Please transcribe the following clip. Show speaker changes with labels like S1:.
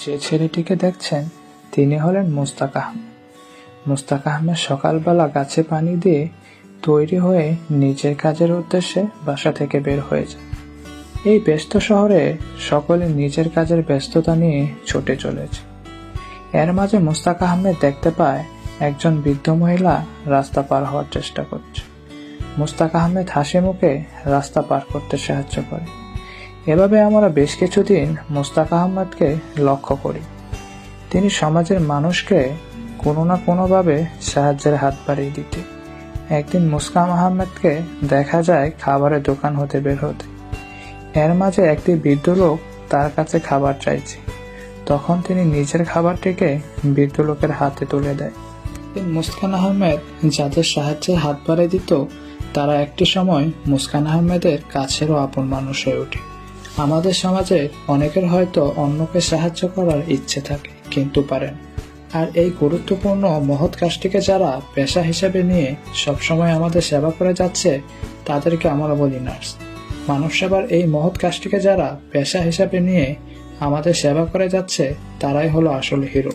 S1: যে ছেলেটিকে দেখছেন তিনি হলেন মুস্তাক আহমেদ। মুস্তাক আহমেদ সকালবেলা গাছে পানি দিয়ে তৈরি হয়ে নিজের কাজের উদ্দেশ্যে বাসা থেকে বের হয়ে যায়। এই ব্যস্ত শহরে সকলে নিজের কাজের ব্যস্ততা নিয়ে ছুটে চলেছে। এর মাঝে মুস্তাক আহমেদ দেখতে পায় একজন বৃদ্ধ মহিলা রাস্তা পার হওয়ার চেষ্টা করছে। মুস্তাক আহমেদ হাসি মুখে রাস্তা পার করতে সাহায্য করে। এভাবে আমরা বেশ কিছুদিন মুস্তাক আহমেদকে লক্ষ্য করি। তিনি সমাজের মানুষকে কোনো না কোনোভাবে সাহায্যের হাত বাড়িয়ে দিতে। একদিন মুস্তাক আহমেদকে দেখা যায় খাবারের দোকান হতে বের হতে। এর মাঝে একটি বৃদ্ধ লোক তার কাছে খাবার চাইছে। তখন তিনি নিজের খাবারটিকে বৃদ্ধ লোকের হাতে তুলে দেয়। মুস্কান আহমেদ যাদের সাহায্যের হাত বাড়িয়ে দিত তারা একটি সময় মুস্কান আহমেদের কাছেরও আপন মানুষ হয়ে ওঠে। আমাদের সমাজে অনেকের হয়তো অন্যকে সাহায্য করার ইচ্ছে থাকে কিন্তু পারেন। আর এই গুরুত্বপূর্ণ মহৎ কাজটিকে যারা পেশা হিসেবে নিয়ে সবসময় আমাদের সেবা করে যাচ্ছে তাদেরকে আমরা বলি নার্স। মানব সেবার এই মহৎ কাজটিকে যারা পেশা হিসেবে নিয়ে আমাদের সেবা করে যাচ্ছে তারাই হলো আসল হিরো।